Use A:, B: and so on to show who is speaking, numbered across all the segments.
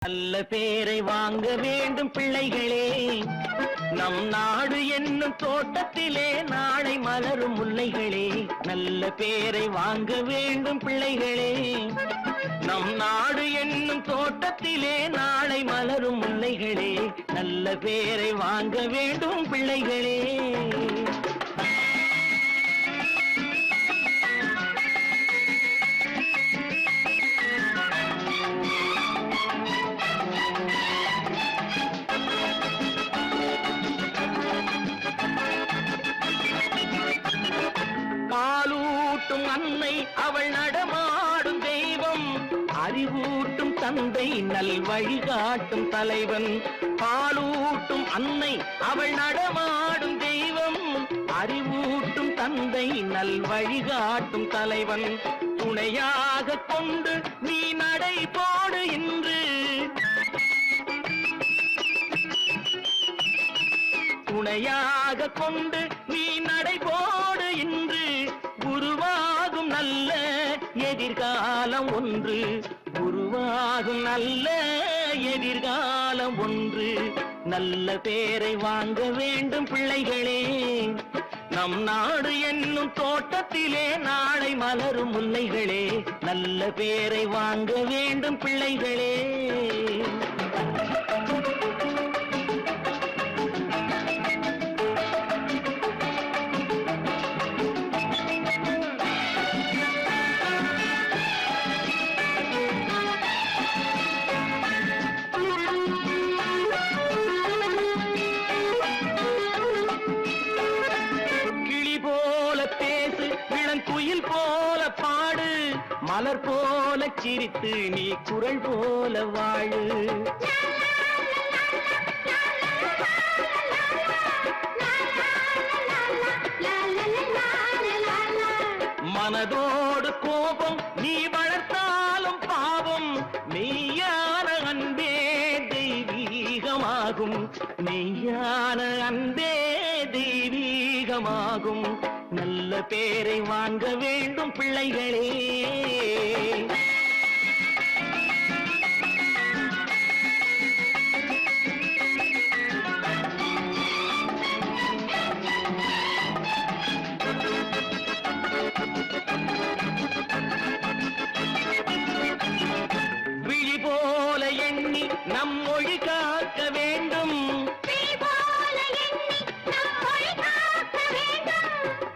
A: நல்ல பேரை வாங்க வேண்டும் பிள்ளைகளே, நம் நாடு என்னும் தோட்டத்திலே நாளை மலரும் முல்லைகளே. நல்ல பேரை வாங்க வேண்டும் பிள்ளைகளே, நம் நாடு என்னும் தோட்டத்திலே நாளை மலரும் முல்லைகளே. நல்ல பேரை வாங்க வேண்டும் பிள்ளைகளே. பாலூட்டும் அன்னை அவள் நடமாடும் தெய்வம், அறிவூட்டும் தந்தை நல் வழிகாட்டும் தலைவன். பாலூட்டும் அன்னை அவள் நடமாடும் தெய்வம், அறிவூட்டும் தந்தை நல் வழிகாட்டும் தலைவன். துணையாக கொண்டு நீ நடை போடு இன்று, துணையாக கொண்டு நீ நடை போடு இன்று. உருவாகும் நல்ல எதிர்காலம் ஒன்று, உருவாகும் நல்ல எதிர்காலம் ஒன்று. நல்ல பேரை வாங்க வேண்டும் பிள்ளைகளே, நம் நாடு என்னும் தோட்டத்திலே நாளை மலரும் முல்லைகளே. நல்ல பேரை வாங்க வேண்டும் பிள்ளைகளே. குயில் போல பாடு, மலர் போல சிரித்து நீ குரல் போல வாழு. மனதோடு கோபம் நீ வளர்த்தாலும் பாவம், மெய்யான அன்பே தெய்வீகமாகும், மெய்யான அன்பே தெய்வீகமாகும். நல்ல பேரை வாங்க வேண்டும் பிள்ளைகளே. விழி போல எண்ணி நம் மொழி காக்க வேண்டும்,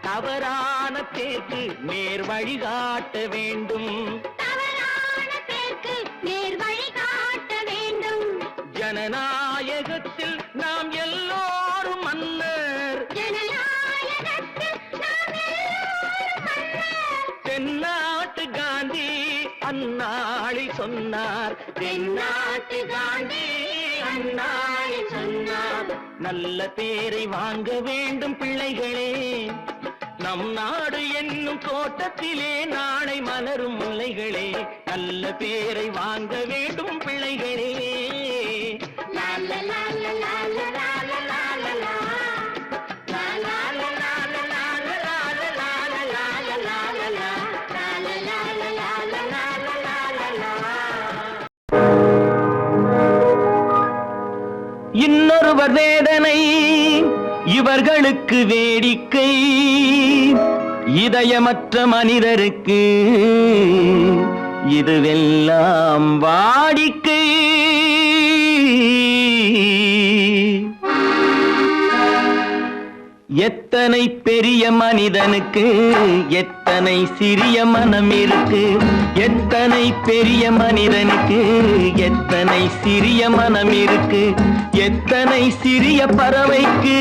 A: தவறான பேருக்கு நேர் வழிகாட்ட வேண்டும், ஜனநாயகத்தில் நாம் எல்லோரும் மன்னர், தென்னாட்டு காந்தி அந்நாளில் சொன்னார், தென்னாட்டு காந்தி அந்நாளில் சொன்னார். நல்ல பேரை வாங்க வேண்டும் பிள்ளைகளே, நம் நாடு என்னும் தோட்டத்திலே நாளை மலரும் முல்லைகளே. நல்ல பேரை வாங்க வேண்டும் பிள்ளைகளே. இன்னொருவர் வேதனை இவர்களுக்கு வேடிக்கை, இதயமற்ற மனிதருக்கு இதுவெல்லாம் வாடிக்கை. எத்தனை பெரிய மனிதனுக்கு எத்தனை சிறிய மனம் இருக்கு, எத்தனை பெரிய மனிதனுக்கு எத்தனை சிறிய மனம் இருக்கு. எத்தனை சிறிய பறவைக்கு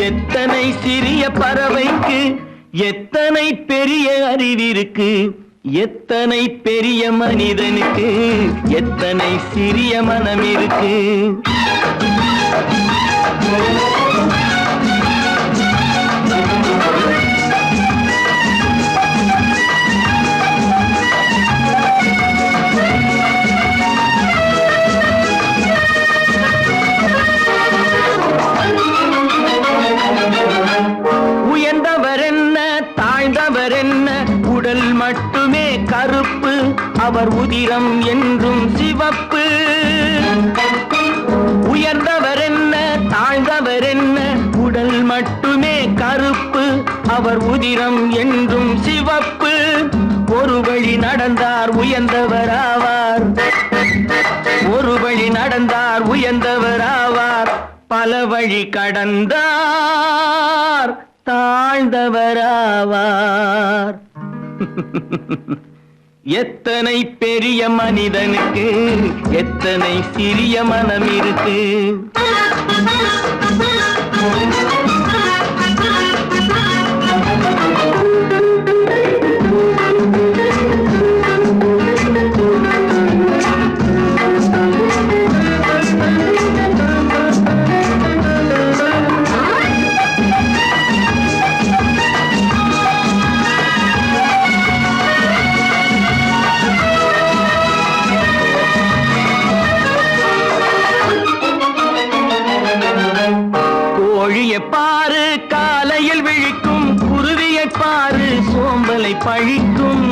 A: எத்தனை சிறிய பறவைக்கு எத்தனை பெரிய அறிவிருக்கு, எத்தனை பெரிய மனிதனுக்கு எத்தனை சிறிய மனம் இருக்கு. உயர்ந்தவர் என்ன தாழ்ந்தவர் என்ன, உடல் மட்டுமே கருப்பு, அவர் உதிரம் என்றும் சிவப்பு. அவர் உதிரம் என்றும் சிவப்பு. ஒரு வழி நடந்தார் உயர்ந்தவராவார், ஒரு வழி நடந்தார் உயர்ந்தவராவார். பல வழி கடந்தார் தாழ்ந்தவராவார். எத்தனை பெரிய மனிதனுக்கு எத்தனை சிறிய மனம் இருக்கு. பாரு காலையில் விழிக்கும் குருவியை பாரு சோம்பலை பழிக்கும்.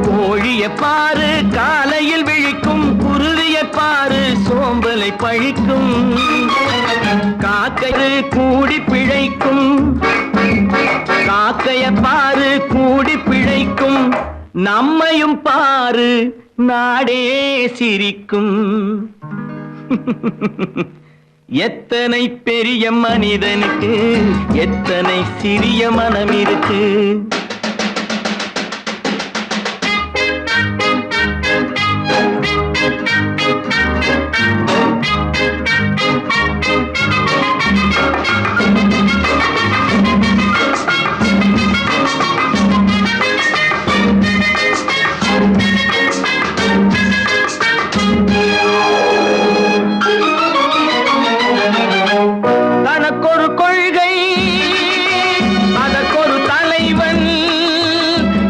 A: கோழியை பாரு காலையில் விழிக்கும் குருவியை பாரு சோம்பலை பழிக்கும். காக்கை கூடி பிழைக்கும், காக்கைய பாரு கூடி பிழைக்கும். நம்மையும் பாரு நாடே சிரிக்கும். எத்தனை பெரிய மனிதனுக்கு எத்தனை சிறிய மனம் இருக்கு.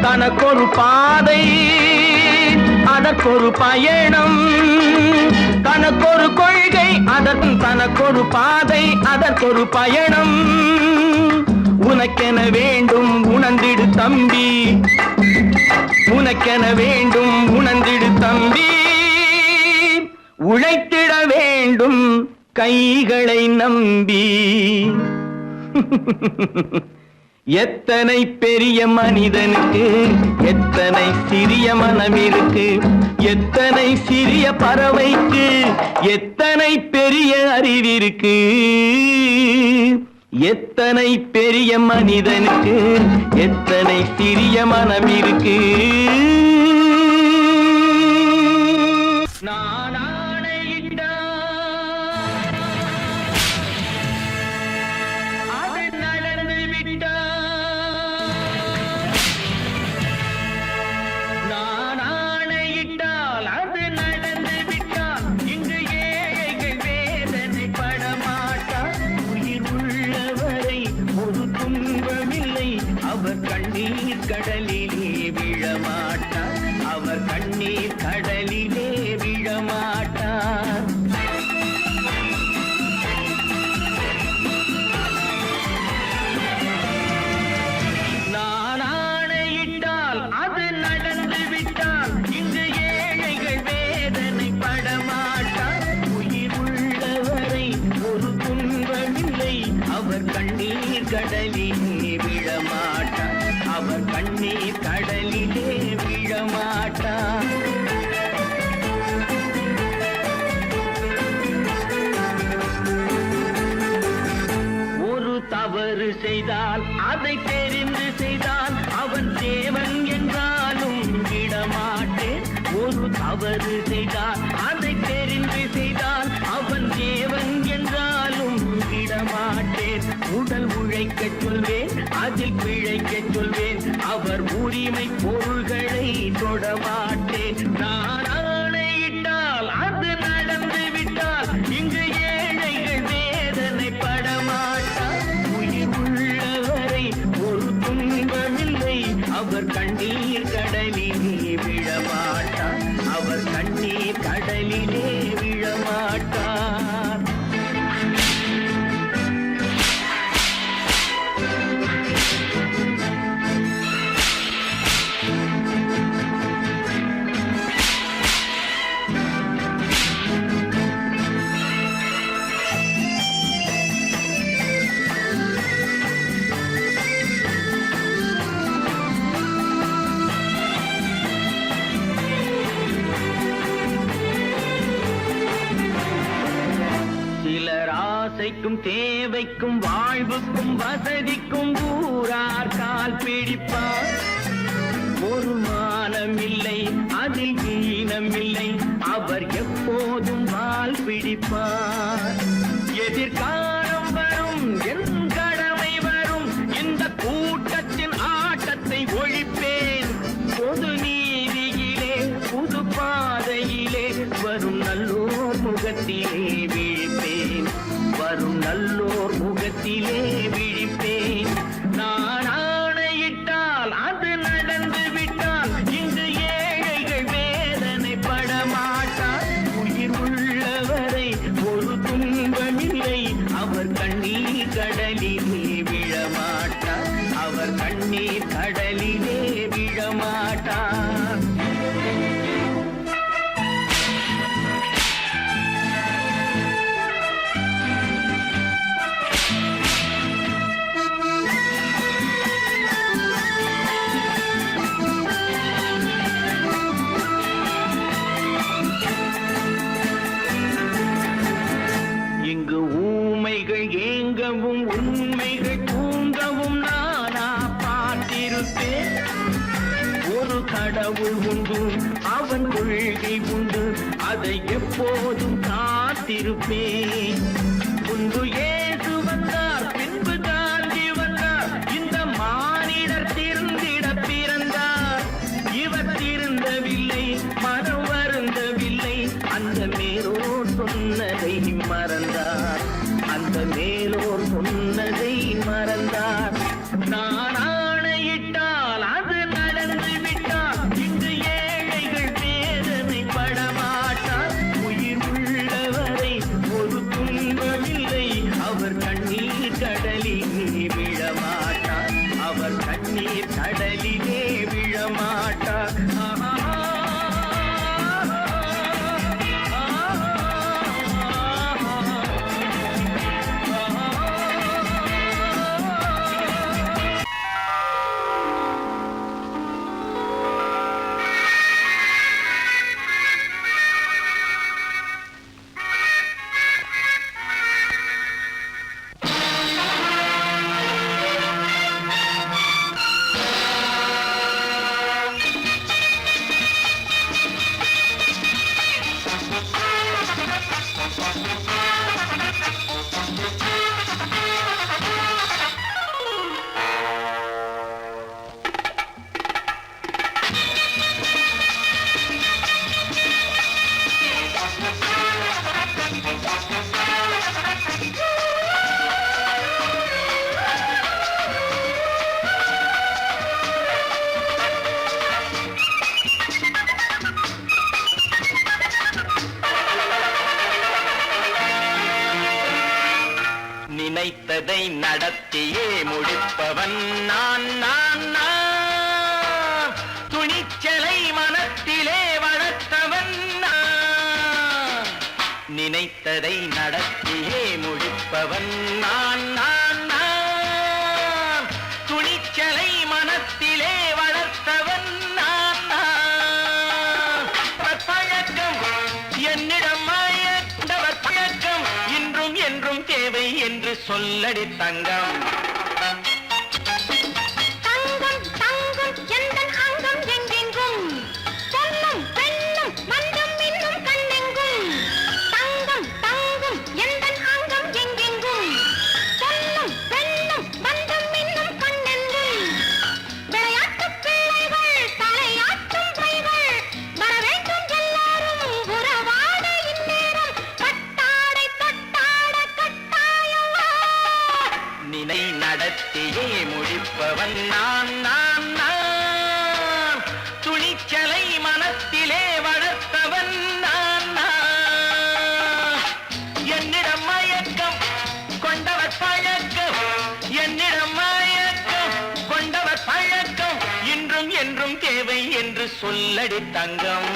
A: தனக்கொரு பாதை அதற்கொரு பயணம், தனக்கொரு கொள்கை அதற்கு தனக்கொரு பாதை அதற்கொரு பயணம். உனக்கென வேண்டும் உணர்ந்திடு தம்பி, உனக்கென வேண்டும் உணர்ந்திடு தம்பி. உழைத்திட வேண்டும் கைகளை நம்பி. எத்தனை பெரிய மனிதனுக்கு எத்தனை சிறிய மனம் இருக்கு. எத்தனை சிறிய பறவைக்கு எத்தனை பெரிய அறிவிருக்கு. எத்தனை பெரிய மனிதனுக்கு எத்தனை சிறிய மனம் இருக்கு. நான் அவர் கண்ணீர் கடலிலே விழமாட்டார், அவர் கண்ணீர் கடலிலே விழமாட்டார். நான் ஆணையிட்டால் அது நடந்து விட்டால் இங்கு ஏழைகள் வேதனை படமாட்டார். உயிர் உள்ளவரை ஒரு துன்பமில்லை, அவர் கண்ணீர் கடலிலே விழமாட்டார், அவர் கண்ணீர் கடலிலே விழமாட்டார். ஒரு தவறு செய்தால் அதை தெரிந்து செய்தால் அவன் தேவன் என்றாலும் விடமாட்டேன். ஒரு தவறு செய்தால் அதை தெரிந்து செய்தால் அவன் தேவன் என்றாலும் விடமாட்டேன். உடல் உழைக்க சொல்வேன் அதில் பிழைக்க சொல்வேன், அவர் உரிமை பொருள்களை தொடமாட்டேன். நான் ஆணையிட்டால் அது நடந்து விட்டால் இங்கு ஏழைகள் வேதனை படமாட்டார். உயிர் உள்ளவரை ஒரு துன்பமில்லை, அவர் கண்ணீர் கடலிலே விழமாட்டார், அவர் கண்ணீர் கடலிலே விழமாட்டார். ஏழைக்கும் தேவைக்கும் வாழ்வுக்கும் வசதிக்கும் ஊரார் கால் பிடிப்பார். ஒரு மானம் இல்லை, அதில் ஈனம் இல்லை, அவர் எப்போதும் வால் பிடிப்பார். எதிர்காலம் வரும், என் கடமை வரும், இந்த கூட்டத்தின் ஆட்டத்தை ஒழிப்பேன். பொது நீதியிலே புது பாதையிலே வரும் நல்லோர் முகத்திலே விழிப்பேன். வரும் நல்லோர் முகத்திலே விழிப்பேன். நான் ஆணையிட்டால் அது நடந்து விட்டால் இங்கு ஏழைகள் வேதனைப்பட மாட்டார். உயிர் உள்ளவரை ஒரு துன்பமில்லை, அவர் கண்ணீர் கடலிலே விழமாட்டார். அவர் கண்ணீர் கடலிலே விழமாட்டார். இங்கு ஊமைகள் ஏங்கவும் உண்மைகள் தூங்கவும் நானா பார்த்திருப்பேன். ஒரு கடவுள் உண்டு, அவன் கொள்கை உண்டு, அதை எப்போதும் காத்திருப்பேன். முன்பு இயேசு வந்தார், பின்பு காந்தி வந்தார், இந்த மானிடர் திருந்திட பிறந்தார். இவர் திருந்தவில்லை, மனம் வருந்தவில்லை, அந்த மேலோர் சொன்னதை மறந்தார். அந்த மேலோர் சொன்னதை மறந்தார். நான் ஆணையிட்டால் அது நடந்து விட்டால் இங்கு ஏழைகள் வேதனைப்பட மாட்டார். உயிர் உள்ளவரை ஒரு துன்பமில்லை, அவர் கண்ணீர் கடலிலே விழமாட்டார். அவர் கண்ணீர் கடலிலே விழமாட்டார். நினைத்ததை நடத்தியே முடிப்பவன் நான் நான் நான். துணிச்சலை மனத்திலே வளர்த்தவன் நான். நினைத்ததை நடத்தியே முடிப்பவன் நான் நான் நான். துணிச்சலை மனத்திலே வளர்த்தவன் நான் நான். பழக்கம் என்னிடம் மாயந்தவர் பழக்கம் இன்றும் என்றும் தேவை என்று சொல்லடி தங்கம்.
B: தங்கம் தங்கம் எந்தன் அங்கம் எங்கெங்கும், பொன்னும் பெண்ணும் மன்றம் இன்னும் கண்ணெங்கும். தங்கம் தங்கம் எந்தன் அங்கம் எங்கெங்கும், பொன்னும் பெண்ணும் மன்றம் இன்னும் கண்ணெங்கும். விளையாட்டு பிள்ளைகள் தலையாட்டும் பைகள், வர வேண்டும் எல்லாரும் உறவாட இந்நேரம். கட்டாடை தொட்டாட கட்டாயவா.
A: நினை நடத்தியே முடிப்பவன் நான் நான் நான். துணிச்சலை மனத்திலே வளர்த்தவன் நான் நான். என்னிடம் மயக்கம் கொண்டவர் பழக்கம், என்னிடம் மயக்கம் கொண்டவர் பழக்கம் இன்றும் என்றும் தேவை என்று சொல்லடி தங்கம்.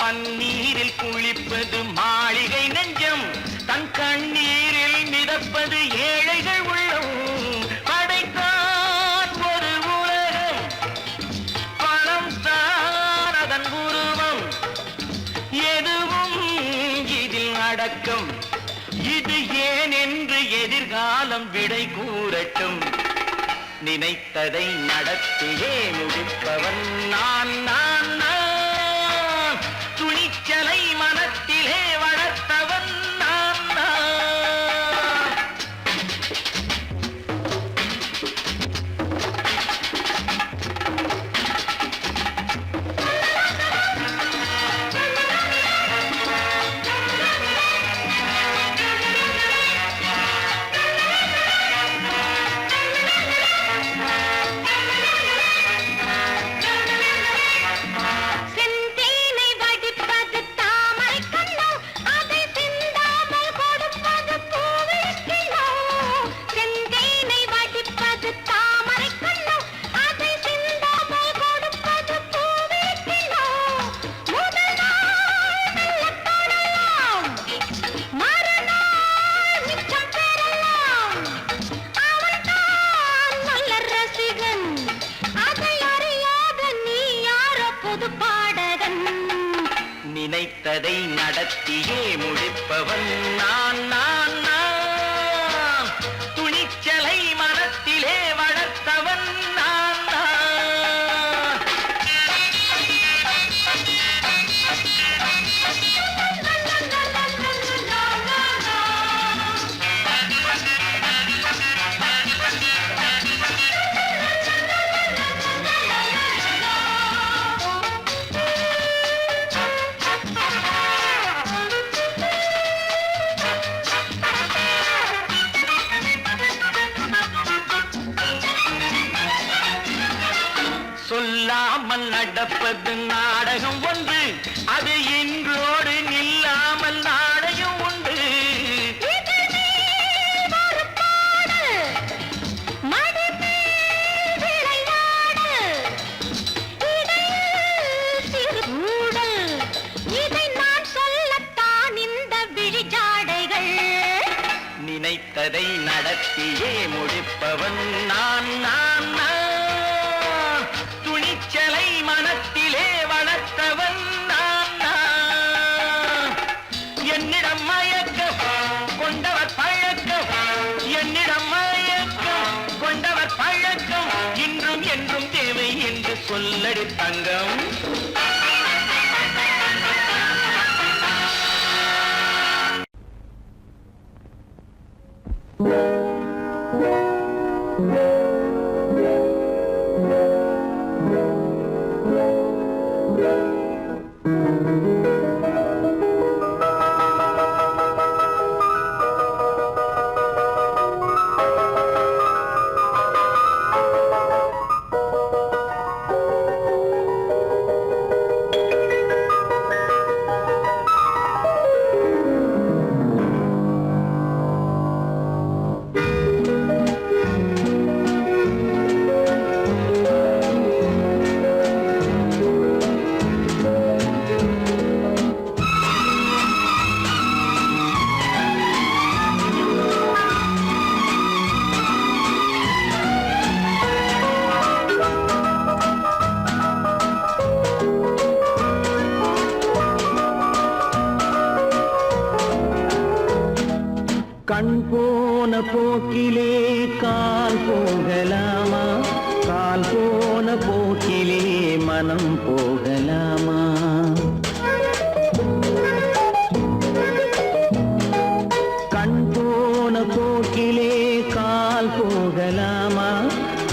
A: பன்னீரில் குளிப்பது மாளிகை நெஞ்சம், தன் கண்ணீரில் மிதப்பது ஏழைகள் உள்ளம். படைத்தான் ஒரு உலகம், பணம் தான் அதன் உருவம், எதுவும் இதில் அடக்கம். இது ஏன் என்று எதிர்காலம் விடை கூறட்டும். நினைத்ததை நடத்தியே முடிப்பவன் நான் நான் நான். துணிச்சலை மனத்திலே வளர்த்தவன் நான் நான்.
B: செந்தேனை வடிப்பது தாமரை கண்ணோ, அதை சிந்தாமல் கொடுப்பது பூவிழிக்கிழோ. செந்தேனை வடிப்பது தாமரை கண்ணோ, அதை சிந்தாமல் கொடுப்பது பூவிழிக்கிழோ. முதல் நாள் மெல்லத் தொடலாம், மறுநாள் மிச்சம் பெறலாம். அவன்தான் நல்ல ரசிகன், அதை அறியாத நீ யாரோ புது பாடகன்.
A: நினைத்ததை நடத்தியே முடிப்பவன் நான் நான் நான். துணிச்சலை மனத்திலே வளர்த்தவன் நான் நான். சொல்லாமல் நடப்பது நாடகம் ஒன்று, அது இன்றோடு நில்லாமல் நாடகம் உண்டு.
B: இதழ் மேல் ஒரு பாடு, மடி மேல் விளையாடு, இடையில் சிறு ஊடல், இதை நான் சொல்லத்தான் இந்த விழிஜாடைகள்.
A: நினைத்ததை நடத்தியே முடிப்பவன் நான் நான் நான். துணிச்சலை மனத்திலே வளர்த்தவன் நான் நான். என்னிடம் மயக்கம் கொண்டவர் பழக்கம், என்னிடம் மயக்கம் கொண்டவர் பழக்கம், இன்றும் என்றும் தேவை என்று சொல்லடி தங்கம். கண் போன போக்கிலே கால் போகலாமா, கால் போன போக்கிலே மனம் போகலாமா. கண் போன போக்கிலே கால் போகலாமா,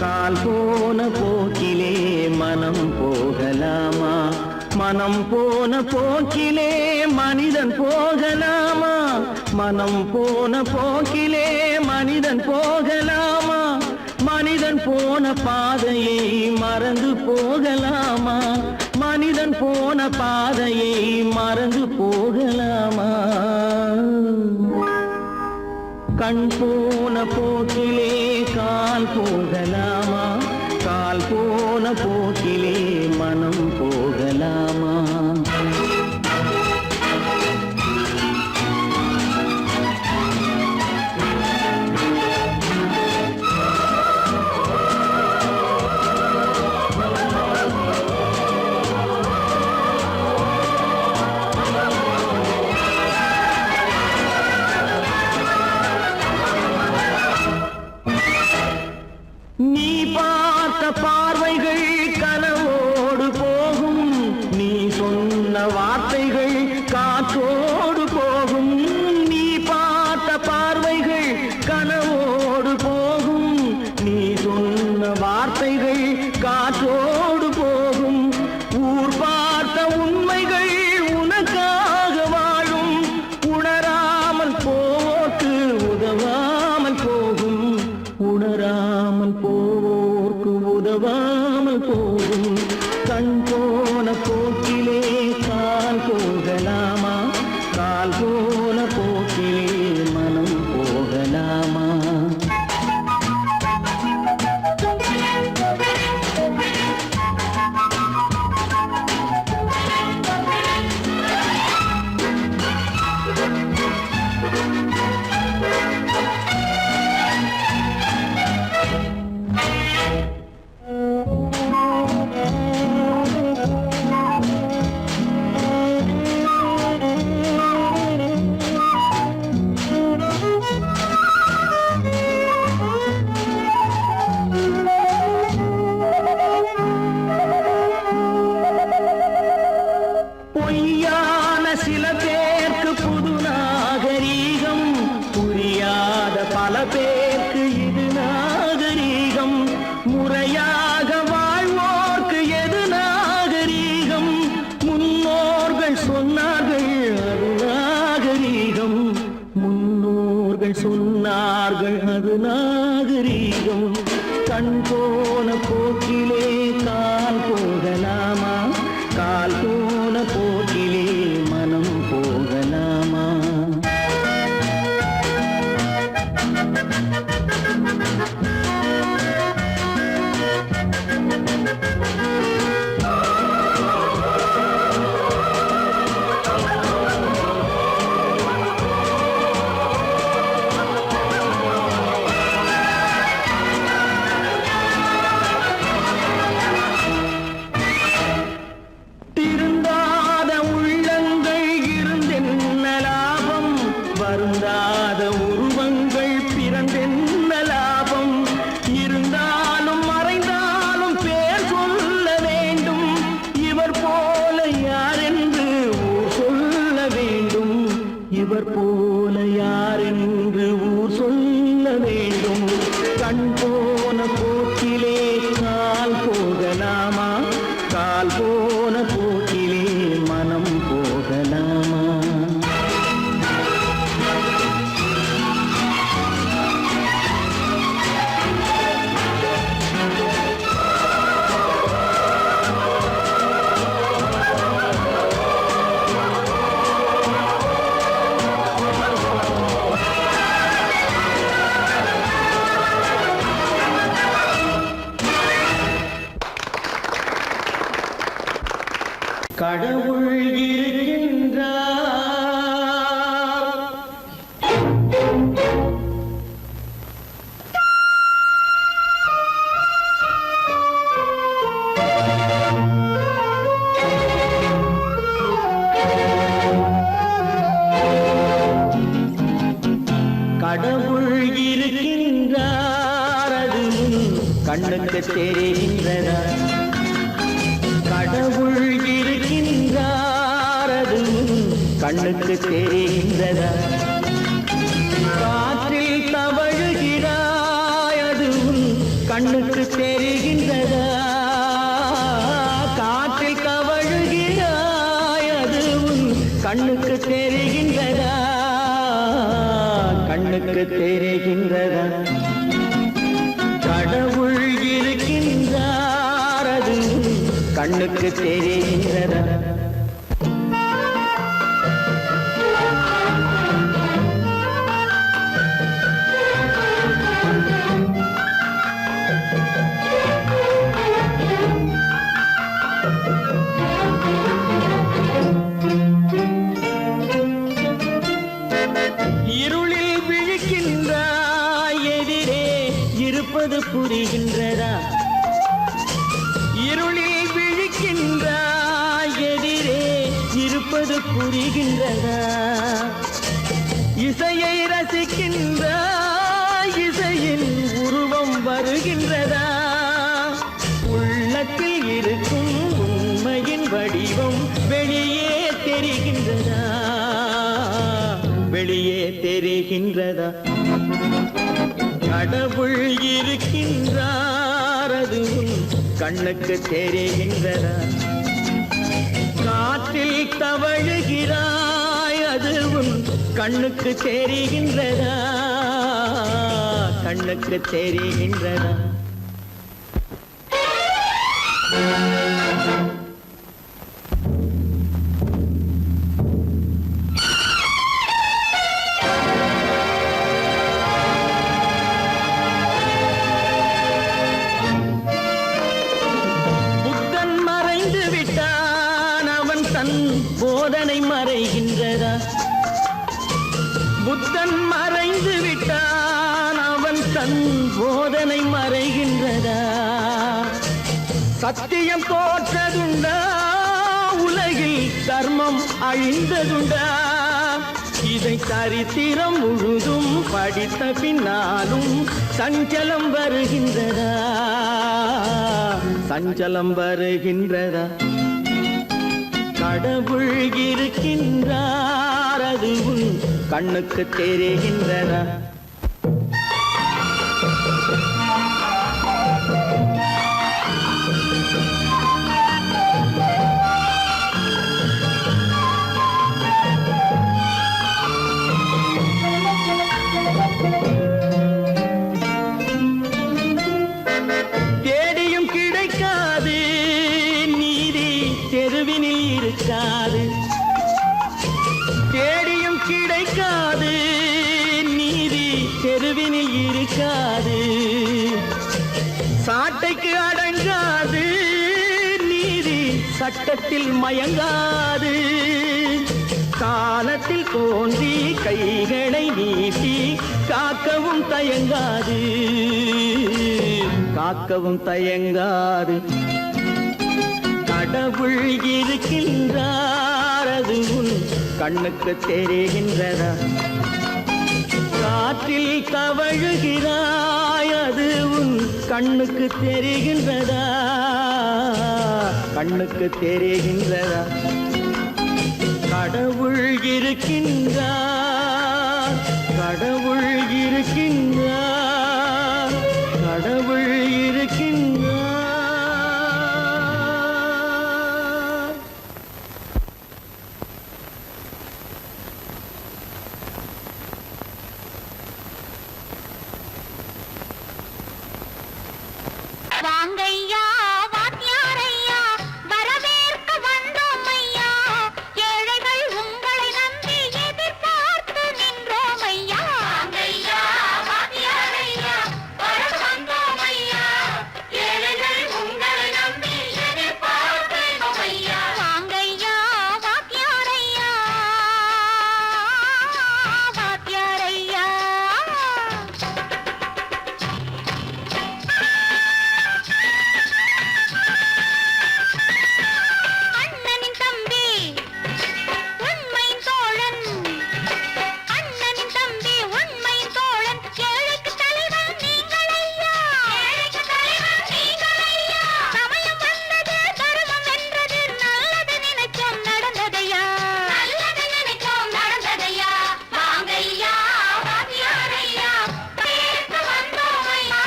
A: கால் போன போக்கிலே மனம் போகலாமா. மனம் போன போக்கிலே மனிதன் போகலாமா, மனம் போன போக்கிலே மனிதன் போகலாமா. மனிதன் போன பாதையை மறந்து போகலாமா, மனிதன் போன பாதையை மறந்து போகலாமா. கண் போன போக்கிலே கால் போகலாமா, கால் போன போக்கிலே மனம் போகலாமா. பார்வைகள் காற்றோடு போகும், நீ பார்த்த பார்வைகள் கனவோடு போகும், நீ சொன்ன வார்த்தைகள் காற்றோடு போகும், ஊர் பார்த்த உண்மைகள் உனக்காக வாழும், உணராமல் போக்கு உதவாமல் போகும், உணராமல் போக்கு உதவாமல் போகும். கண் போன போக்கிலே கால் போகலாமா, கால் போன போக்கிலே மனம் போகலாமா? பொய்யான சில பேருக்கு புது நாகரீகம், புரியாத பல பேருக்கு இது நாகரீகம், முறையாக வாழ்வோர்க்கு எது நாகரீகம், முன்னோர்கள் சொன்னார்கள் அது நாகரீகம், முன்னோர்கள் சொன்னார்கள் அது நாகரீகம். கண் போன போக்கிலே கால் போகலாமா, கால் போன போக்கிலே மனம் போகலாமா? திருந்தாத உள்ளங்கள் இருந்தென்ன லாபம், வருந்தாத உருவங்கள் பிறந்தென்ன லாபம், இருந்தாலும் மறைந்தாலும் பேர் சொல்ல வேண்டும், இவர் போல யாரென்று ஊர் சொல்ல வேண்டும், இவர் போல யாரென்று ஊர் சொல்ல வேண்டும். கண் போன போக்கிலே கால் போகலாமா, கால் போன போக்கிலே மனம் போகலாமா? கடவுள் இருக்கின்றார், கடவுள் இருக்கின்றார், அது கண்ணுக்கு தெரிகின்றதா? கடவுள் இருக்கின்றார், அது கண்ணுக்கு தெரிகின்றதா? காற்றில் தவழுகிறாய், அது கண்ணுக்கு தெரிகின்றதா? காற்றில் தவழுகிறாய், அது கண்ணுக்கு தெரிகின்றதா? கண்ணுக்கு தெரிகின்றதா? கடவுள் இருக்கின்றார், அது கண்ணுக்கு தெரிகின்றதா? இருளில் விழிக்கின்றாய், எதிரே இருப்பது புரிகின்றதா? இருளில் விழிக்கின்றாய், எதிரே இருப்பது புரிகின்றதா? இசையை ரசிக்கின்றாய், இசையின் உருவம் வருகின்றதா? உள்ளத்தில் இருக்கும் உண்மையின் வடிவம் வெளியே தெரிகின்றதா? தெரிகின்றதா? கடவுள் இருக்கின்றார் அது உன் கண்ணுக்கு தெரிகின்றதா? காற்றில் தவழுகிறாய் அது உன் கண்ணுக்கு தெரிகின்றதா? கண்ணுக்கு தெரிகின்றதா? புத்தன் மறைந்து விட்டான் அவன் தன் போதனை மறைகின்றதா? புத்தன் மறைந்து விட்டான் அவன் தன் போதனை மறைகின்றதா? சத்தியம் தோற்றதுண்டா? உலகில் தர்மம் அழிந்ததுண்டா? இதை சரித்திரம் முழுதும் படித்த பின்னாலும் சஞ்சலம் வருகின்றதா? சஞ்சலம் வருகின்றதா? கடவுள் இருக்கின்றார் அது உன் கண்ணுக்கு தெரிகின்றதா? தேடியும் கிடைக்காது நீதி தெருவினில் இருக்காது. தேடியும் கிடைக்காது நீதி தெருவினில் இருக்காது. சாட்டைக்கு அடங்காது நீதி சட்டத்தில் மயங்காது. காலத்தில் தோன்றி கைகளை நீட்டி காக்கவும் தயங்காது. காக்கவும் தயங்காது. கடவுள் இருக்கின்றார் அது உன் கண்ணுக்கு தெரிகின்றதா? காற்றில் தவழுகிறாய் அது உன் கண்ணுக்கு தெரிகின்றதா? கண்ணுக்கு தெரிகின்றதா? கடவுள் இருக்கின்றார். கடவுள் இருக்கின்றார். கடவுள் இருக்கின்றார்.
B: வாங்கையா வாத்தியாரையா வரவேற்க வந்தோம் ஐயா. ஏழைகள் உங்களை நம்பி எதிர்பார்த்து நின்றோம் ஐயா. வாங்கையா வாத்தியாரையா வர வந்தோம் ஐயா. ஏழைகள் உங்களை நம்பி எதிர்பார்த்து நின்றோம் ஐயா. வாங்கையா வாத்தியாரையா வாத்தியாரையா. அண்ணனின் தம்பி உண்மையின் தோழன். அண்ணனின் தம்பி உண்மையின் தோழன். ஏழைக்கு தலைவன் நீங்கள் ஐயா. ஏழைக்கு தலைவன் நீங்கள் ஐயா. சமயம் வந்தது தர்மம் வென்றது. நல்லது நினைச்சோம் நடந்ததையா. நல்லது நினைச்சோம் நடந்ததையா. வாங்கையா வாத்தியாரையா கேட்க வந்தோம் ஐயா.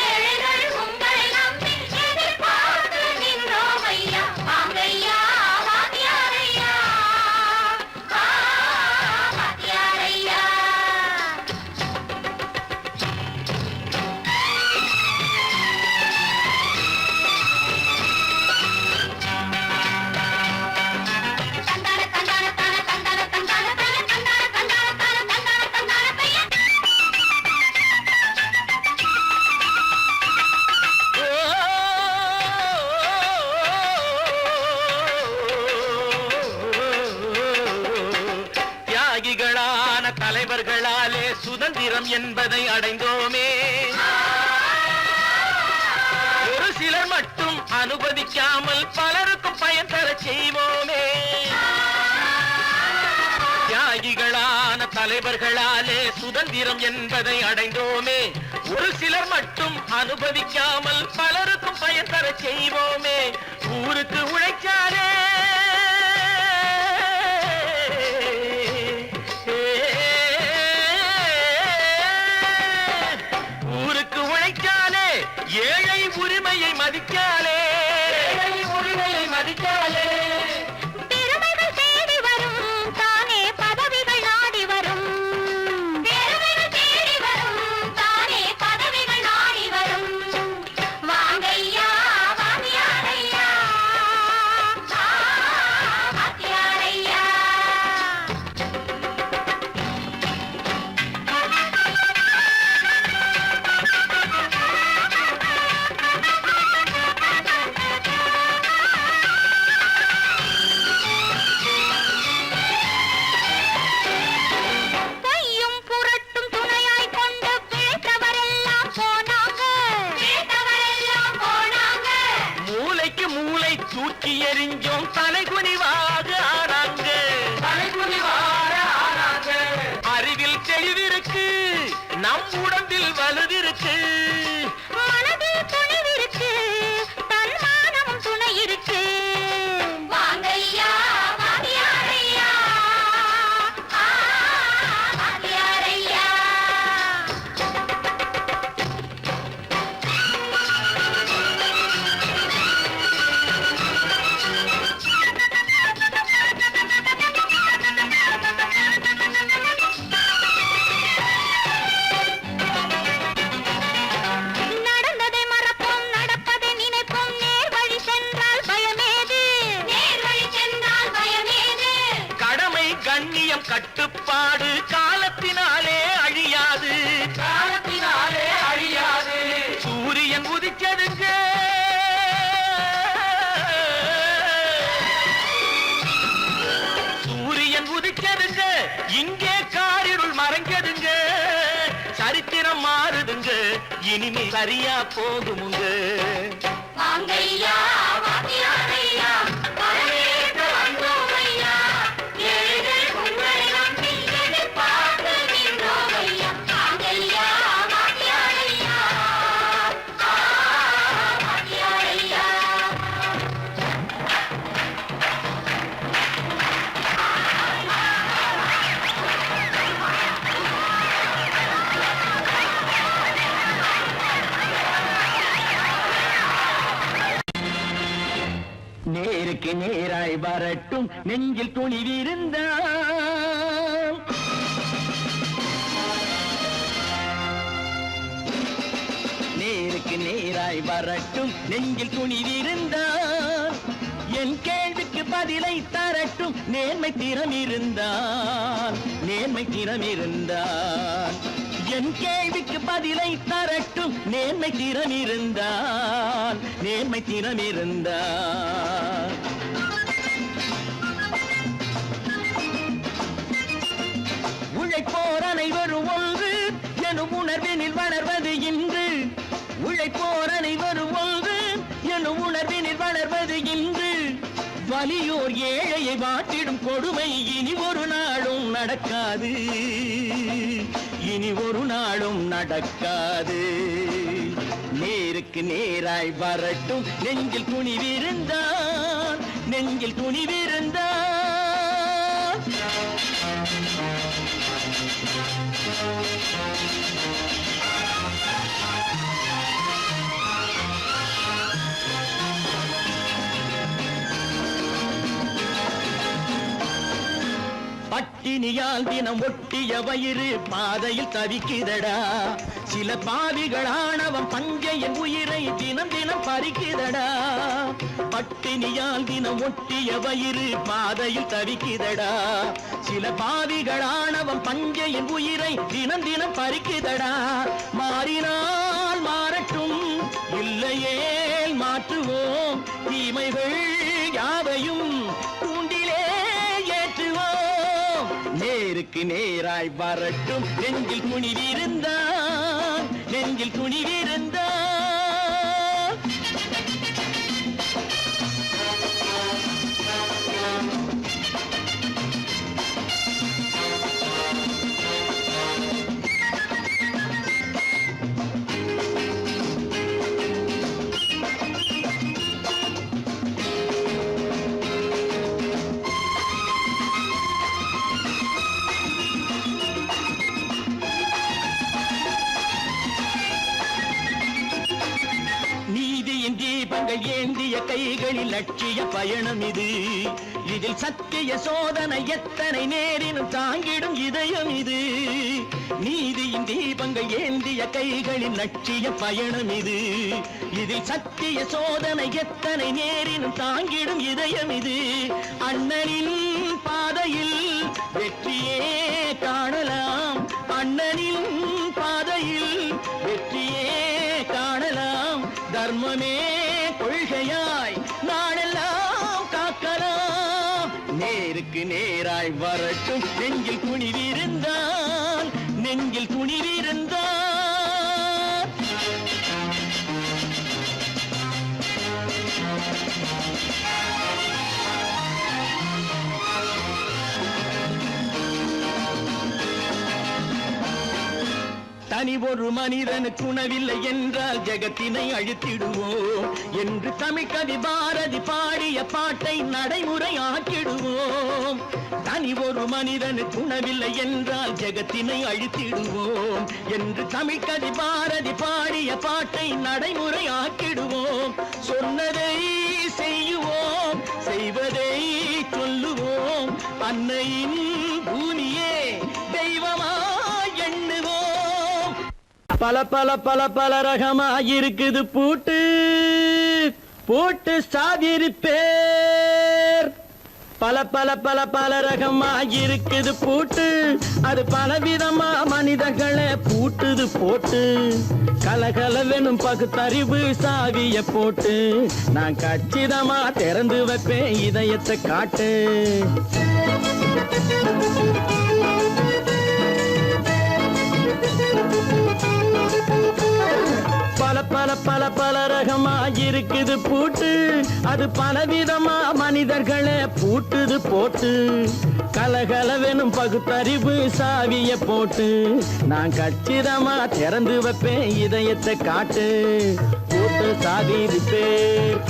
B: ஏழைகள் உங்களை நம்பி எதிர்பார்த்து நின்றோம் ஐயா. வாங்கையா வாத்தியாரையா வாத்தியாரையா. தந்தான தந்தான தான தந்தான தந்தான தான தந்தான தந்தான தான தந்தான தந்தான பையன்.
A: தியாகிகளான தலைவர்களாலே சுதந்திரம் என்பதை அடைந்தோமே. ஒரு சிலர் மட்டும் அனுமதிக்காமல் பலருக்கும் பயன் தர செய்வோமே. தியாகிகளான தலைவர்களாலே சுதந்திரம் என்பதை அடைந்தோமே. ஒரு சிலர் மட்டும் அனுபவிக்காமல் பலருக்கும் பயன் தர செய்வோமே. ஊருக்கு உழைச்சாலே தெளிவிருக்கு நம் உடம்பில் வலுவிருக்கு
B: மனதில் துணிவிருக்கு தன்மானமும் துணை இருக்கு வாங்கையா வாங்கியாரையா வாங்கியாரையா நடந்ததை மறப்போம் நடப்பதை நினைப்போம் நேர் வழி சென்றால் பயமேது நேர் வழி சென்றால் பயமேது
A: கடமை கண்ணியம் கட்டுப்பாடு காலத்தினாலே அழியாது காலத்தினாலே அழியாது சூரியன் உதிச்சதுங்க சூரியன் உதிச்சதுங்க இங்கே காரிருள் மறைஞ்சதுங்க சரித்திரம் மாறுதுங்க இனிமே சரியா போகுமுங்க
B: வாங்கையா வாங்கியாரையா வரவேற்க வந்தோமையா ஏழைகள் உங்களை நம்பி எதிர்பார்த்து நின்றோமையா வாங்கையா வாங்கியாரையா வாங்கியாரையா
A: நேருக்கு நேராய் வரட்டும் நெஞ்சில் துணிவிருந்தால் நேருக்கு நேராய் வரட்டும் நெஞ்சில் துணிவிருந்தால் என் கேள்விக்கு பதிலை தரட்டும் நேர்மை திறம் இருந்தால் நேர்மை திறம் இருந்தால் என் கேள்விக்கு பதிலை தரட்டும் நேர்மை திறம் இருந்தால் நேர்மை திறம் இருந்தால் உழைப்போர் அனைவரும் ஒன்று எனும் உணர்வினில் வளர்வது இன்று உழைப்போர் அனைவரும் ஒன்று எனும் உணர்வினில் வளர்வது இன்று வலியோர் ஏழையை வாட்டிடும் கொடுமை இனி ஒரு நாளும் நடக்காது இனி ஒரு நாளும் நடக்காது நேருக்கு நேராய் வரட்டும் நெஞ்சில் துணிவிருந்தால் நெஞ்சில் துணிவிருந்தால் பட்டினியால் தினம் ஒட்டிய வயிறு பாதையில் தவிக்குதடா சில பாவிகள் ஆணவம் பஞ்சையின் உயிரை தினம் தினம் பறிக்குதடா பட்டினியால் தினம் ஒட்டிய வயிறு பாதையில் தவிக்குதடா சில பாவிகள் ஆணவம் பஞ்சையின் உயிரை தினம் தினம் பறிக்குதடா மாறினால் மாறட்டும் இல்லையே மாற்றுவோம் தீமைகள் யாவையும் தூண்டிலே ஏற்றுவோம் நேருக்கு நேராய் வரட்டும் நெஞ்சில் துணிவிருந்தால் நெஞ்சில் துணிவிருந்தால் நீதியின் தீபங்கள் ஏந்திய கைகளில் லட்சிய பயணம் இது இதில் சத்திய சோதனை எத்தனை நேரினும் தாங்கிடும் இதயம் இது நீதியின் தீபங்கள் ஏந்திய கைகளில் லட்சிய பயணம் இது இதில் சத்திய சோதனை எத்தனை நேரினும் தாங்கிடும் இதயம் இது அண்ணனின் பாதையில் வெற்றியே காணலாம் அண்ணனின் பாதையில் வெற்றியே காணலாம் தர்மமே கொள்கையாய் நாடெல்லாம் காக்கலாம் நேருக்கு நேராய் வரட்டும் நெஞ்சில் துணிவிருந்தால் நெஞ்சில் துணிவிருந்தால் தனி ஒரு மனிதனுக்கு உணவில்லை என்றால் ஜெகத்தினை அழித்திடுவோம் என்று தமிழ்கவி பாரதி பாடிய பாட்டை நடைமுறையாக்கிடுவோம். தனி ஒரு மனிதனுக்கு உணவில்லை என்றால் ஜெகத்தினை அழித்திடுவோம் என்று தமிழ்கவி பாரதி பாடிய பாட்டை நடைமுறையாக்கிடுவோம். சொன்னதை செய்யுவோம், செய்வதை சொல்லுவோம், அன்னையின் பூமியே தெய்வமா எண்ணுவோம். பல பல பல பல ரகமாயிருக்குது பூட்டு பூட்டு சாதிருப்பேர். பல பல பல பல ரகமாயிருக்குது பூட்டு, அது பலவிதமா மனிதர்களை பூட்டுது போட்டு. கலகலவெனும் பகுத்தறிவு சாவிய போட்டு நான் கச்சிதமா திறந்து வைப்பேன் இதயத்தை காட்டு. பல பல பல பல ரகமாயிருக்குது பூட்டு, அது பலவிதமா மனிதர்களை பூட்டுது போட்டு. கலகலவெனும் பகுத்தறிவு சாவிய போட்டு நான் கச்சிதமா திறந்து வைப்பேன் இதயத்தை காட்டு. பூட்டு சாதிருப்பேர்.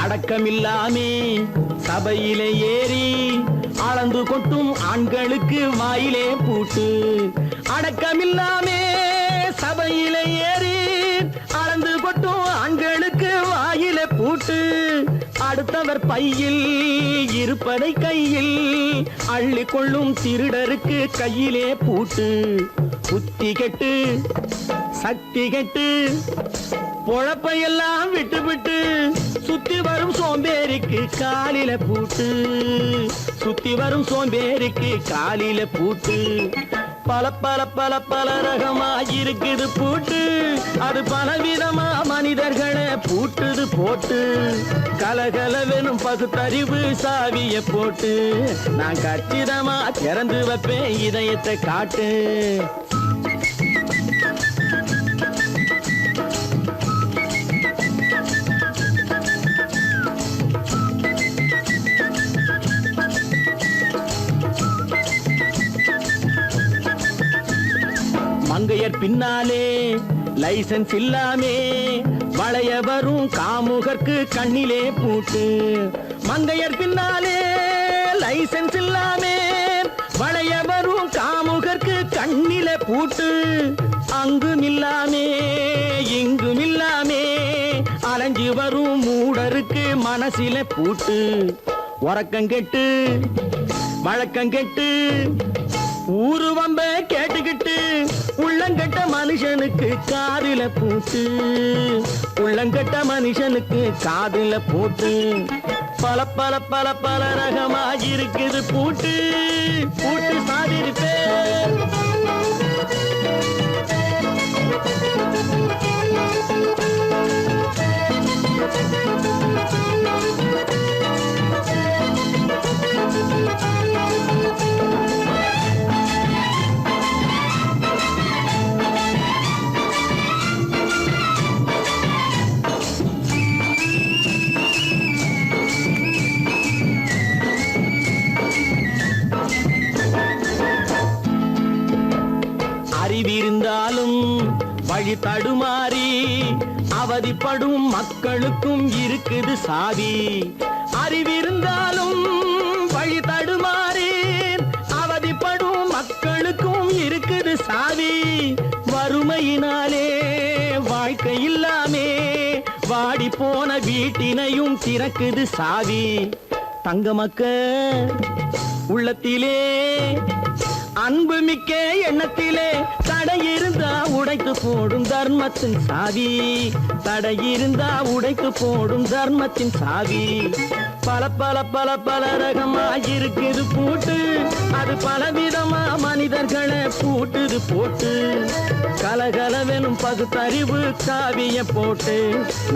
A: அடக்கமில்லாமே சபையிலே ஏறி அளந்து கொட்டும் ஆண்களுக்கு வாயிலே பூட்டு. அடக்கமில்லாமே சபையிலே ஏறி அளந்து கொட்டும் ஆண்களுக்கு வாயிலே பூட்டு. அடுத்தவர் பையில் இருப்பதை கையில் அள்ளி கொள்ளும் திருடருக்கு கையிலே பூட்டு. புத்தி கெட்டு சக்தி கெட்டு பொழப்பையெல்லாம் விட்டு விட்டு சுத்தி வரும் சோம்பேறிக்கு காலில பூட்டு. சுத்தி வரும் சோம்பேறிக்கு காலில பூட்டு. பல பல பல பல ரகமாயிருக்குது பூட்டு, அது பலவிதமா மனிதர்களை பூட்டுது போட்டு. கலகலவெனும் பகுத்தறிவு சாவிய போட்டு நான் கச்சிதமா திறந்து வைப்பேன் இதயத்தை காட்டு. மங்கையர் பின்னாலே லைசன்ஸ் இல்லாமே வளைய வரும் காமுகர்க்கு கண்ணிலே பூட்டு. மங்கையர் பின்னாலே லைசன்ஸ் இல்லாமே வளைய வரும் காமுகர்க்கு கண்ணிலே பூட்டு. அங்கும் இல்லாமே இங்கும் இல்லாமே அலைஞ்சு வரும் மூடருக்கு மனசில பூட்டு. உறக்கங்கெட்டு வழக்கங்கெட்டு ஊரு வம்ப கேட்டுக்கிட்டு உள்ளங்கட்ட மனுஷனுக்கு காதில பூட்டு. உள்ளங்கட்ட மனுஷனுக்கு காதில பூட்டு. பல பல பல பல ரகமாயிருக்குது பூட்டு பூட்டு சாதிருப்பேர். அறிவிருந்தாலும் வழி தடுமாறி அவதிப்படும் மக்களுக்கும் இருக்குது சாவி. அறிவிருந்தாலும் வழி தடுமாறி அவதிப்படும் மக்களுக்கும் இருக்குது சாவி. வறுமையினாலே வாழ்க்கை இல்லாமே வாடி போன வீட்டினையும் திறக்குது சாவி. தங்க மக்க உள்ளத்திலே அன்பு மிக்க எண்ணத்திலே தடை இருந்தா உடைத்து போடும் தர்மத்தின் சாவி, தடை இருந்தா உடைத்து போடும் தர்மத்தின் சாவி. பல பல பல பல ரகமாயிருக்குது பூட்டு, அது பலவிதமா மனிதர்களை பூட்டுது போட்டு. கலகலவெனும் பகுத்தறிவு காவிய போட்டு,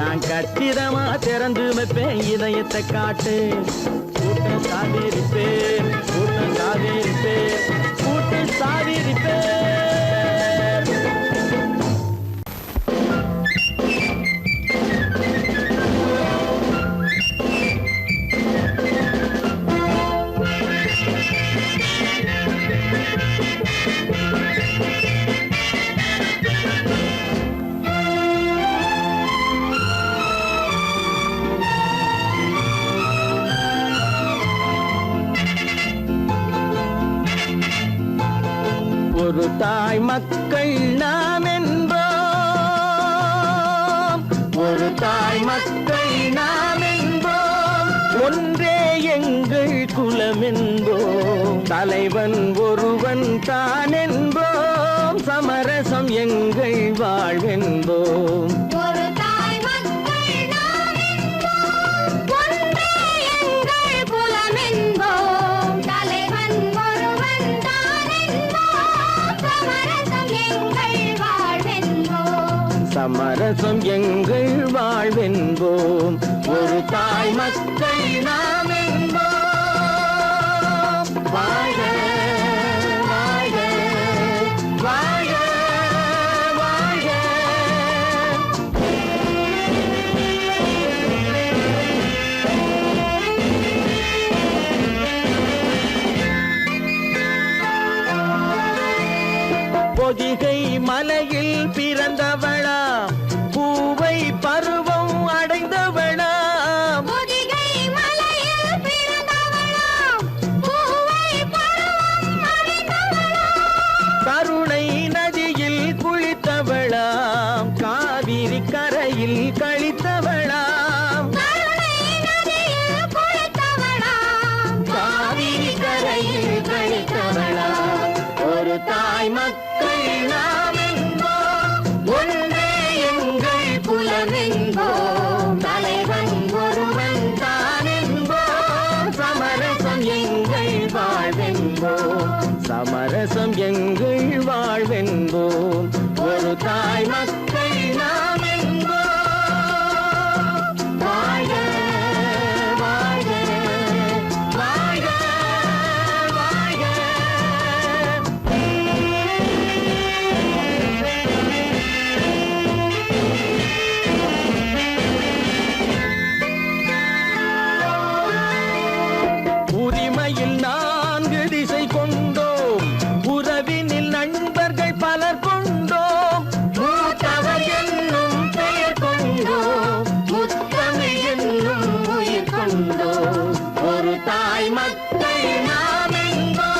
A: நான் கச்சிதமா திறந்து வைப்பேன் இதயத்தை காட்டு. கூட்டம் சாதிருப்பேன், கூட்டம் சாதிருப்பேன், கூட்டம் சாதிருப்பேன். ஒரு தாய் மக்கள் நாம் என்போம், ஒரு தாய் மக்கள் நாம் என்போம், ஒன்றே எங்கள் குலம் என்போம், தலைவன் ஒருவன் தான் என்போம், சமரசம் எங்கள் வாழ்வென்போம். சமரசம் எங்கள் வாழ்வென்போம், ஒரு தாய் மக்கள் நாம் என்போம். வாழ்க வாழ்க வாழ்க வாழ்க. பொதிகை மலையில் பிறந்தவளா, பூவை பருவம் அடைந்தவளா,
B: பொதிகை மலையில் பிறந்தவளா, பூவை பருவம் அடைந்தவளா,
A: கருணை நதியில் குளித்தவளா, காவிரி கரையில் கழித்தவளா,
B: கருணை நதியில் குளித்தவளா,
A: காவிரி கரையில் கழித்தவளா. ஒரு தாய் மக்கள் நாம் என்போம், ஒன்றே எங்கள் குலம் என்போம், தலைவன் ஒருவன் தான் என்போம், சமரசம் எங்கள் வாழ்வென்போம், சமரசம் எங்கள் வாழ்வென்போம், ஒரு தாய் மக்கள் நாம் என்போம். வாழ்க வாழ்க வாழ்க வாழ்க. உரிமையில் 4 திசை கொண்டோம், உறவினில் நண்பர்கள் பலர் கொண்டோம், மூத்தவர் என்னும் பெயர் கொண்டோம், முத்தமிழ் என்னும் உயிர் கொண்டோம், ஒரு தாய் மக்கள் நாம் என்போம்.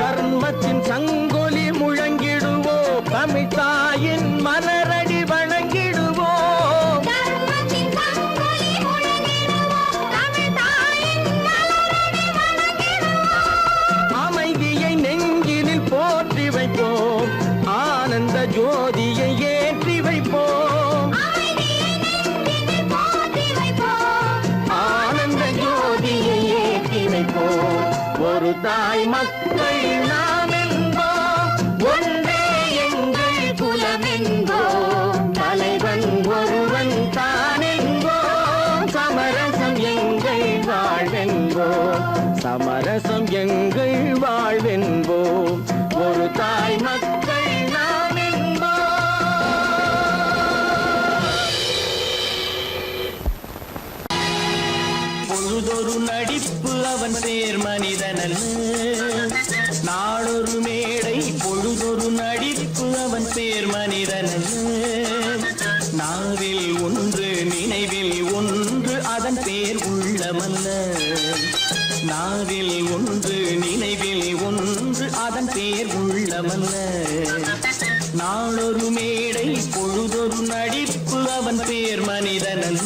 A: தர்மத்தின் சங்கொலி முழங்கிடுவோம், தமிழ் தாயின் மலரடி வணங்கிடுவோம்,
B: தர்மத்தின் சங்கொலி முழங்கிடுவோம், தமிழ் தாயின் மலரடி வணங்கிடுவோம்,
A: அமைதியை நெஞ்சினில் போற்றி வைப்போம், ஆனந்த ஜோதியை ஏற்றி வைப்போம்,
B: அமைதியை நெஞ்சினில் போற்றி வைப்போம்,
A: ஆனந்த ஜோதியை ஏற்றி வைப்போம், ஒரு தாய் மக்கள் நாம் என்போம், ஒன்றே எங்கள் குலம் என்போம், தலைவன் ஒருவன் தான் என்போம், சமரசம் எங்கள் வாழ்வென்போம், சமரசம் எங்கள் வாழ்வென்போம், ஒரு தாய் மக்கள் நாம் என்போம். பொழுதொரு நடிப்பு அவன் பேர் மனிதனல்ல, நாளொரு மேடை பொழுதொரு நடிப்பு அவன் பேர் மனிதனல்ல, நாவில் ஒன்று நினைவில் ஒன்று அதன் பேர் உள்ளமல்ல, நான் நாவில் ஒன்று நினைவில் ஒன்று அதன் பேர் உள்ளமல்ல. நாளொரு மேடை பொழுதொரு நடிப்பு அவன் பேர் மனிதனல்ல.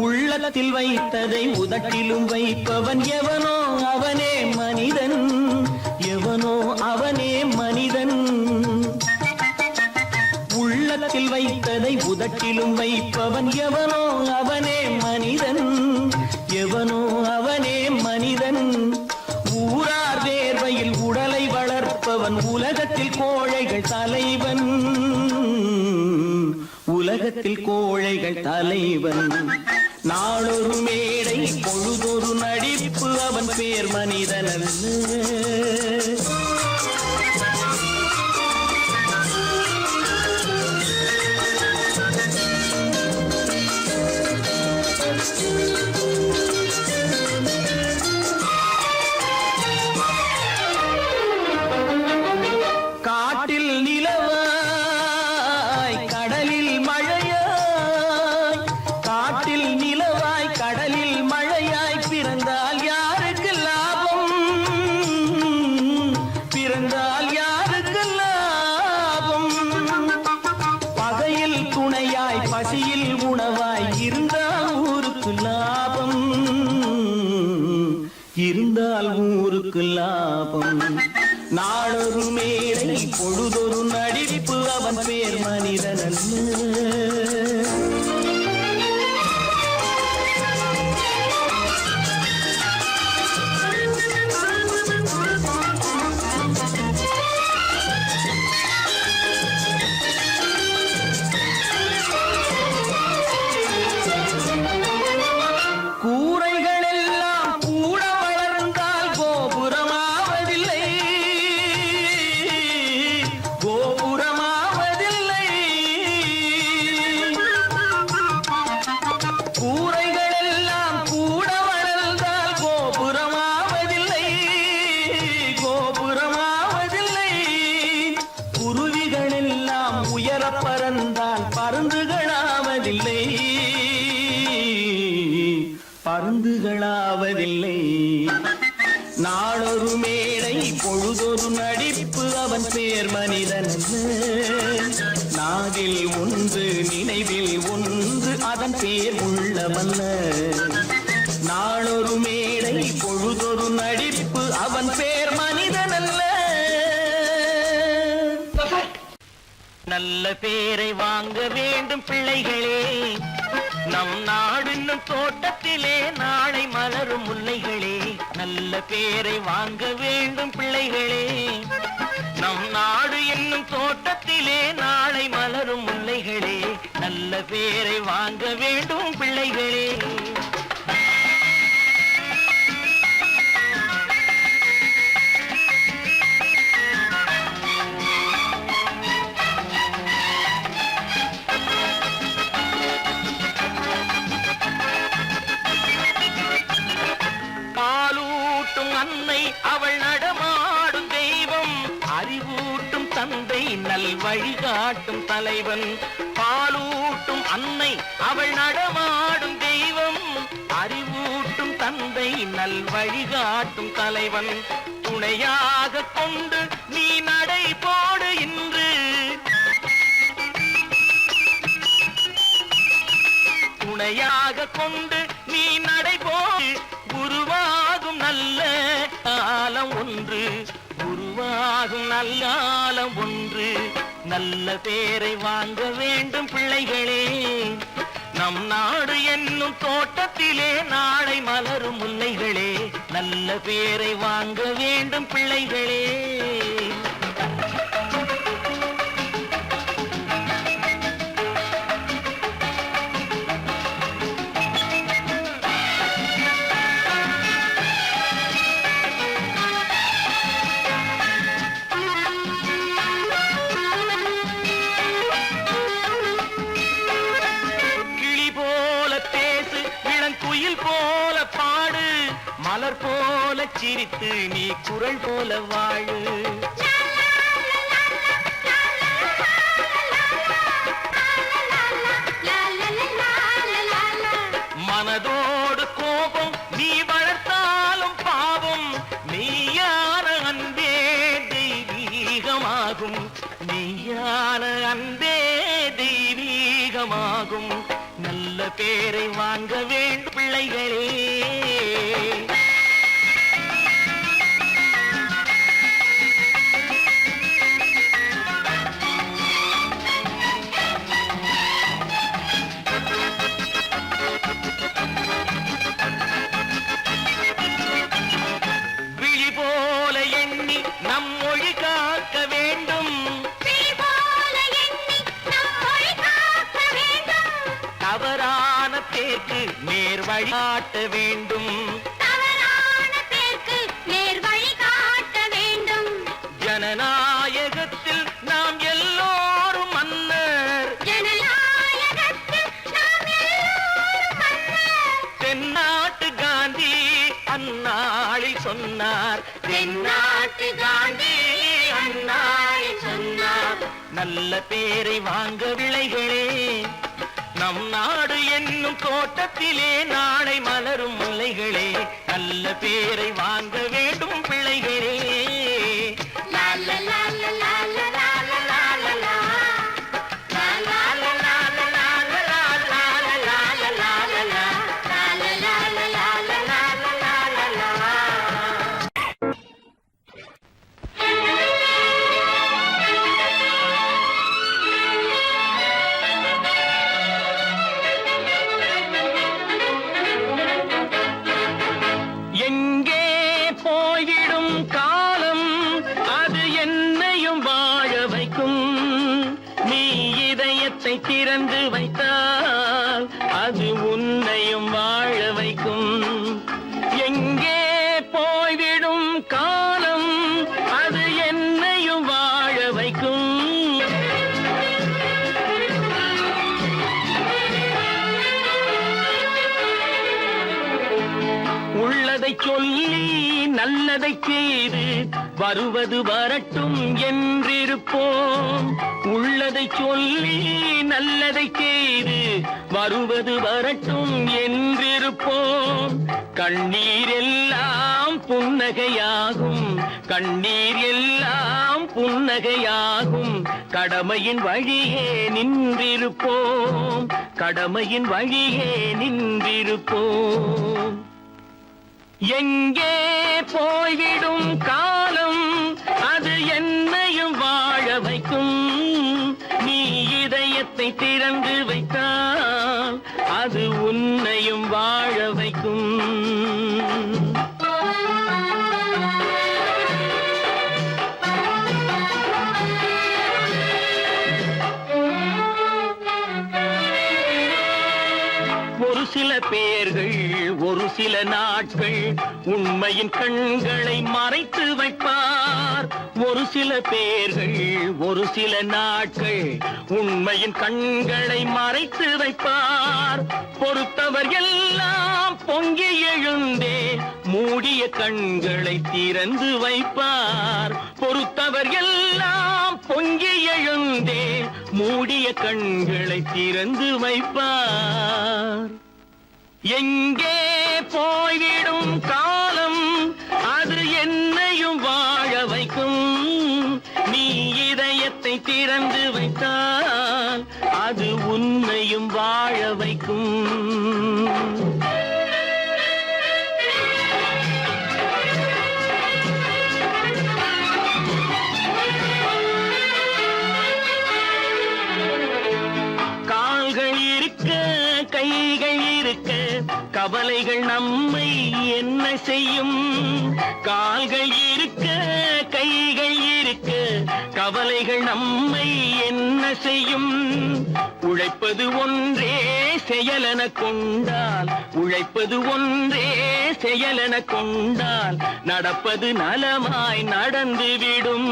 A: உள்ளத்தில் வைத்ததை உதட்டிலும் வைப்பவன் எவனோ அவனே மனிதன், எவனோ அவனே மனிதன். உள்ளத்தில் வைத்ததை உதட்டிலும் வைப்பவன் எவனோ அவனே மனிதன், எவனோ அவனே மனிதன். ஊரார் வேர்வையில் உடலை வளர்ப்பவன் உலகத்தில் கோழைகள் தலைவன், உலகத்தில் கோழைகள் தலைவன். நாளொரு மேடை பொழுதொரு நடிப்பு அவன் பேர் மனிதனல்ல. காட்டில் நிலவாய் கடலில் மழையாய், காட்டில் நிலவாய் கடலில் மழையாய் பிறந்தால் யாருக்கு லாபம், பிறந்தால் யாருக்கு லாபம். பகையில் துணையாய் பசியில் உணவாய் இருந்தால் ஊருக்கு லாபம், இருந்தால் ஊருக்கு லாபம். நாளொரு மேடை பொழுதொரு நடிப்பு அவன் பேர் மனிதனல்ல. கூரைகள் எல்லாம் கூட வளர்ந்தால் கோபுரமாவதில்லை, கோபுரமாவதில்லை. கூரைகள் எல்லாம் கூட வளர்ந்தால் கோபுரமாவதில்லை, கோபுரமாவதில்லை. குருவிகள் எல்லாம் உயர பறந்தால் பருந்துகளாவதில்லை, பருந்துகளாவதில்லை. நாளொரு மேடை பொழுதொரு நடிப்பு அவன் பேர் மனிதனல்ல. நாவில் ஒன்று நினைவில் ஒன்று அதன் பேர் உள்ளமல்ல. நாளொரு மேடை பொழுதொரு நடிப்பு அவன் பேர் மனிதனல்ல. நல்ல பேரை வாங்க வேண்டும் பிள்ளைகளே, நம் நாடு என்னும் தோட்டத்திலே நாளை மலரும் முல்லைகளே. நல்ல பேரை வாங்க வேண்டும் பிள்ளைகளே, நம் நாடு என்னும் தோட்டத்திலே நாளை மலரும் முல்லைகளே. நல்ல பேரை வாங்க வேண்டும் பிள்ளைகளே. அன்னை அவள் நடமாடும் தெய்வம், அறிவூட்டும் தந்தை நல் வழிகாட்டும் தலைவன். பாலூட்டும் அன்னை அவள் நடமாடும் தெய்வம், அறிவூட்டும் தந்தை நல் வழிகாட்டும் தலைவன். துணையாக கொண்டு நீ நடை போடு இன்று, துணையாக கொண்டு நீ நடை போடு. உருவாகும் நல்ல காலம் ஒன்று, உருவாகும் நல்ல காலம் ஒன்று. நல்ல பேரை வாங்க வேண்டும் பிள்ளைகளே, நம் நாடு என்னும் தோட்டத்திலே நாளை மலரும் முல்லைகளே. நல்ல பேரை வாங்க வேண்டும் பிள்ளைகளே. குயில் போல பாடு, மலர் போல சிரித்து நீ குரல் போல வாழு. சொர்க்கமாகும் மெய்யான அன்பே தெய்வீகமாகும் நல்ல பேரை வாங்க வேண்டும் பிள்ளைகளே. விழி போல எண்ணி நம் மொழி காக்க வேண்டும், தவறான பேருக்கு நேர் வழிகாட்ட வேண்டும், ஜனநாயகத்தில் நாம் எல்லோரும் மன்னர், தென்னாட்டு காந்தி அந்நாளில் சொன்னார், தென்னாட்டு காந்தி அந்நாளில் சொன்னார். நல்ல பேரை வாங்க விளைகளே, நம் நாடு என்னும் தோட்டத்திலே நாளை மலரும் முல்லைகளே. நல்ல பேரை வாங்க வேண்டும் பிள்ளைகளே. எங்கே போய்விடும் காலம் அது என்னையும் வாழ வைக்கும், நீ இதயத்தை திறந்து வைத்தால் அது உன்னையும் வாழ வைக்கும். எங்கே போய்விடும் காலம் அது என்னையும் வாழ வைக்கும். உள்ளதை சொல்லி நல்லதை செய்து வருவது வரட்டும் என்றிருப்போம், உள்ளதை சொல்லி நல்லதை செய்து வருவது வரட்டும் என்றிருப்போம். கண்ணீர் எல்லாம் புன்னகையாகும், கண்ணீர் எல்லாம் புன்னகையாகும், கடமையின் வழியே நின்றிருப்போம், கடமையின் வழியே நின்றிருப்போம். எங்கே போய்விடும் காலம் அது என்னையும் வாழ வைக்கும், நீ இதயத்தை திறந்து வைத்தால் அது உன்னையும் வாழ வைக்கும். ஒரு சில பேர்கள் ஒரு சில நாட்கள் உண்மையின் கண்களை மறைத்து வைப்பார், ஒரு சில பேர்கள் ஒரு சில நாட்கள் உண்மையின் கண்களை மறைத்து வைப்பார். பொறுத்தவர் எல்லாம் பொங்கி எழுந்தே மூடிய கண்களை திறந்து வைப்பார், பொறுத்தவர் எல்லாம் பொங்கி எழுந்தே மூடிய கண்களை திறந்து வைப்பார். எங்கே போய்விடும் காலம் அது என்னையும் வாழ வைக்கும், நீ இதயத்தை திறந்து வைத்தால் அது உன்னையும் வாழ வைக்கும். கால்கள் இருக்க கைகள் இருக்க கவலைகள் நம்மை என்ன செய்யும், கால்கள் இருக்க கைகள் இருக்க கவலைகள் நம்மை என்ன செய்யும். உழைப்பது ஒன்றே செயலென கொண்டால், உழைப்பது ஒன்றே செயலென கொண்டால் நடப்பது நலமாய் நடந்துவிடும்,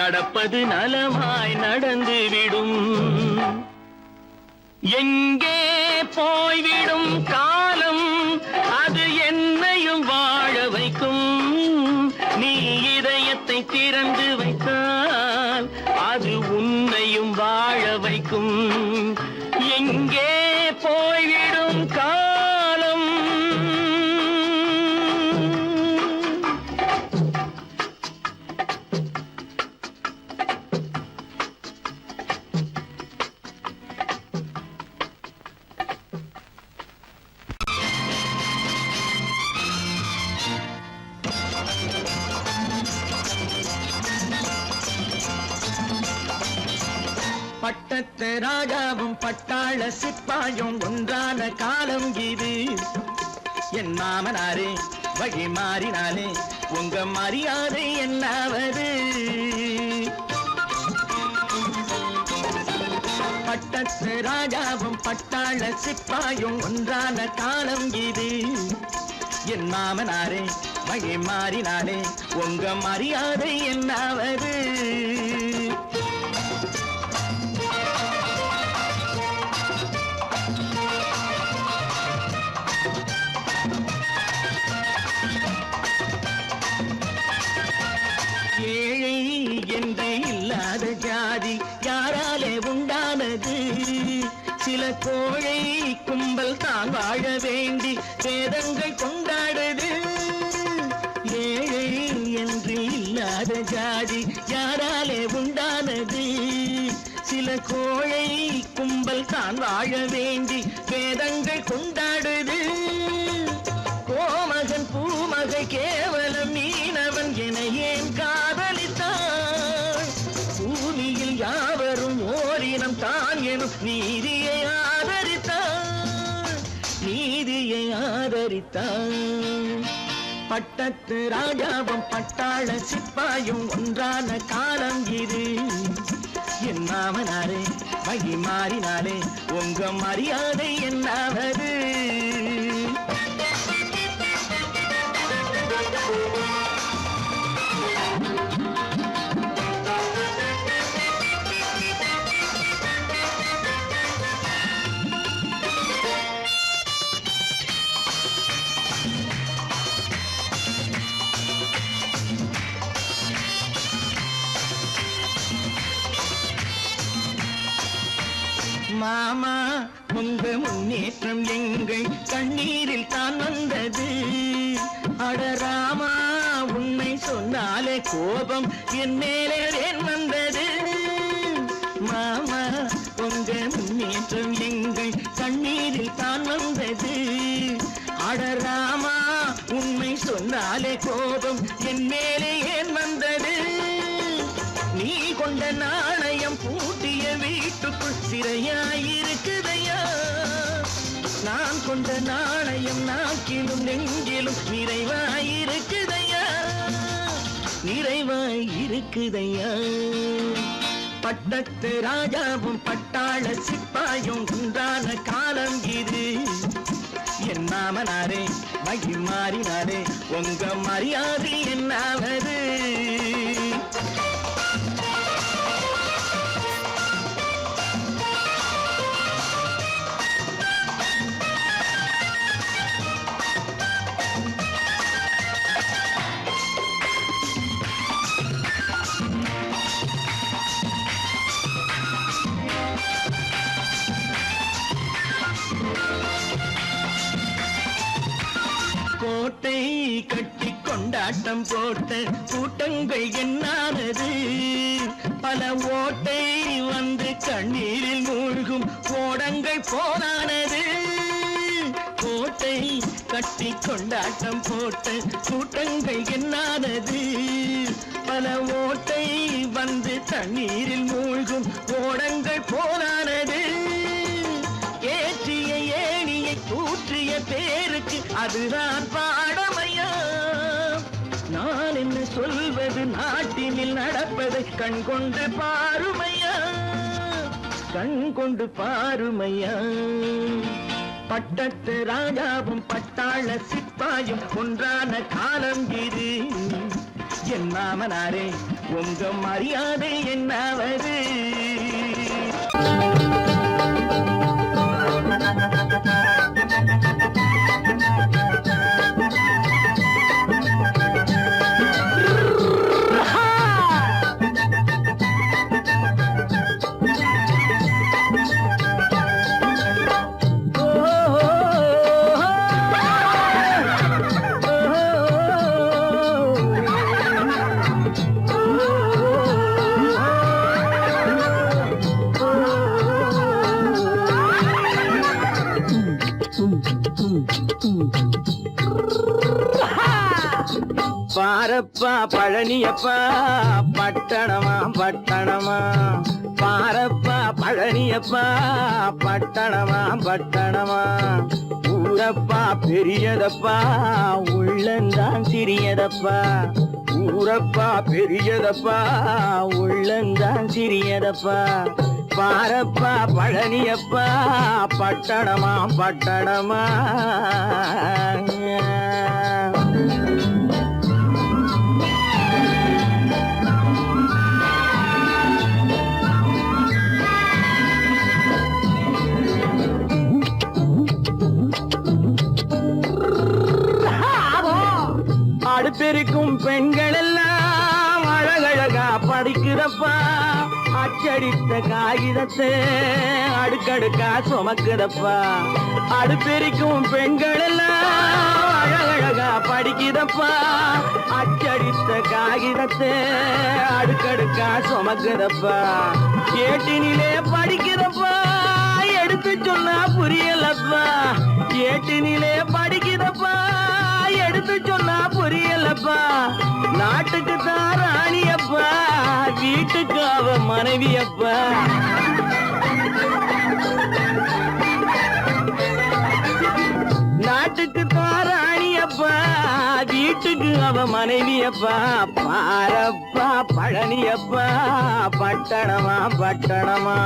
A: நடப்பது நலமாய் நடந்துவிடும். எங்கே போய்விடும் காலம் அது என்னையும் வாழ வைக்கும், நீ இதயத்தை திறந்து வைத்தால் அது உன்னையும் வாழ வைக்கும். எங்கே போய்விடும் காலம். பட்டத்து ராஜாவும் பட்டாள சிப்பாயும் ஒன்றான காலம் இது. என் மாமனாரே வழி மாறினாலே உங்க மரியாதை என்னாவது? பட்டத்து ராஜாவும் பட்டாள சிப்பாயும் ஒன்றான காலம் இது. என் மாமனாரே வழி மாறினாலே உங்க மரியாதை என்னாவது? ஏழை என்று இல்லாத ஜாதி யாராலே உண்டானது? சில கோழை கும்பல் தான் வாழ வேண்டி வேதங்கள் கொண்டாடுது. ஏழை என்று இல்லாத ஜாதி யாராலே உண்டானது? சில கோழை கும்பல் தான் வாழ வேண்டி வேதங்கள் கொண்டாடுது. கோமகன் பூமகை கேவலம் மீனவன் என ஏன் காதலித்தான்? பூமியில் யாவரும் ஓரினம் தான் எனும் நீதியை ஆதரித்தான், நீதியை ஆதரித்தான். பட்டத்து ராஜாவும் பட்டாள சிப்பாயும் ஒன்றான காலம் இது. என் மாமனாரே வழி மாறினாலே உங்க மரியாதை என்னாவது? மாமா உங்க முன்னேற்றம் எங்கள் கண்ணீரில் தான் வந்தது. அடராமா உண்மை சொன்னாலே கோபம் என் மேலே ஏன் வந்தது? மாமா உங்க முன்னேற்றம் எங்கள் கண்ணீரில் தான் வந்தது. அடராமா உண்மை சொன்னாலே கோபம் என் மேலே ஏன் வந்தது? நீ கொண்ட நாணயம் பூட்டிய வீட்டுக்குள் சிறையாயிருக்குதையா? நான் கொண்ட நாணயம் நாக்கிலும் நெஞ்சிலும் நிறைவாயிருக்குதையா, நிறைவாயிருக்குதையா. பட்டத்து ராஜாவும் பட்டாள சிப்பாயும் ஒன்றான காலம் இது. என் மாமனாரே வழி மாறினாரே உங்க மரியாதை என்னாவது? கோட்டை கட்டி கொண்டாட்டம் போட்ட கூட்டங்கள் என்னானது? பல ஓட்டை வந்து கண்ணீரில் மூழ்கும் ஓடங்கள் போனானது. கோட்டை கட்டி கொண்டாட்டம் போட்ட கூட்டங்கள் என்னானது? பல ஓட்டை வந்து தண்ணீரில் மூழ்கும் ஓடங்கள் போனானது. ஏற்றிய ஏணியை தூற்றிய பேருக்கு அதுதான் பாடமையா? நான் என்ன சொல்வது? நாட்டினில் நடப்பதை கண் கொண்டு பாருமையா, கண் கொண்டு பாருமையா. பட்டத்து ராஜாவும் பட்டாள சிப்பாயும் ஒன்றான காலம் இது. என் மாமனாரே உங்க மரியாதை என்னாவது? பாரப்பா பழனியப்பா பட்டணமா பட்டணமா, பாரப்பா பழனியப்பா பட்டணமா பட்டணமா ஊரப்பா பெரியதப்பா உள்ளந்தான் சிறியதப்பா ஊரப்பா பெரியதப்பா உள்ளந்தான் சிறியதப்பா பாரப்பா பழனியப்பா பட்டணமா பட்டணமா அடுப்பெருக்கும் பெண்கள் எல்லாம் அழகழகா படிக்கிறப்பா அச்சடித்த காகிதத்தை அடுக்கடுக்கா சுமக்குதப்பா அடுப்பெருக்கும் பெண்கள் எல்லாம் அழகழகா படிக்கிறப்பா அச்சடித்த காகிதத்தை அடுக்கடுக்கா சுமக்குதப்பா ஏட்டினிலே படிக்கிறப்பா எடுத்து சொன்னா புரியலப்பா ஏட்டினிலே படிக்கிறப்பா எடுத்து சொன்னா புரியலப்பா நாட்டுக்கு தான் ராணியப்பா வீட்டுக்கு அவ மனைவியப்பா நாட்டுக்கு தான் ராணியப்பா வீட்டுக்கு அவ மனைவியப்பா பாரப்பா பழனியப்பா பட்டணமா பட்டணமா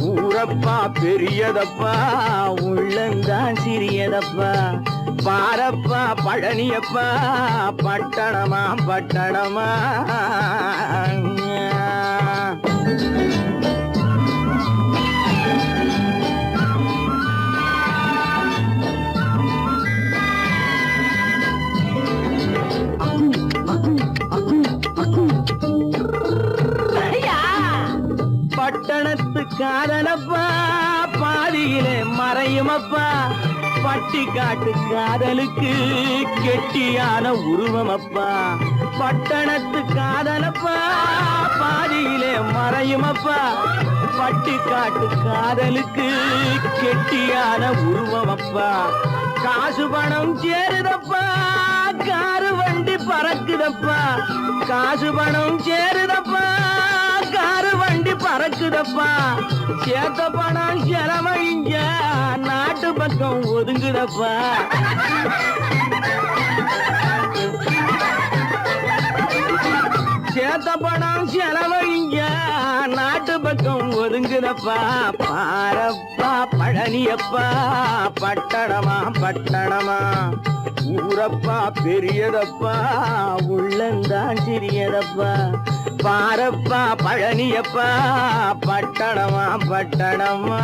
A: ஊரப்பா பெரியதப்பா உள்ளந்தான் சிறியதப்பா பாரப்பா பழனியப்பா பட்டணமா பட்டணமா பட்டணத்து காதலப்பா பாதியிலே மறையுமப்பா பட்டி காட்டு காதலுக்கு கெட்டியான உருவமப்பா பட்டணத்து காதலப்பா பாதியிலே மறையுமப்பா பட்டி காட்டு காதலுக்கு கெட்டியான உருவமப்பா காசு பணம் சேருதப்பா காரு வண்டி பறக்குதப்பா காசு பணம் சேருதப்பா காரு வண்டி பறக்குதப்பா சேத்த பணம் செலவழிஞ்ச நாட்டு பக்கம் ஒதுங்குதப்பா சேத்த பணம் செலவழிஞ்ச நாட்டு பக்கம் ஒதுங்குதப்பா பாரப்பா பழனியப்பா பட்டணமா பட்டணமா ஊரப்பா பெரியதப்பா உள்ளந்தான் சிறியதப்பா பாரப்பா பழனியப்பா பட்டணமா பட்டணமா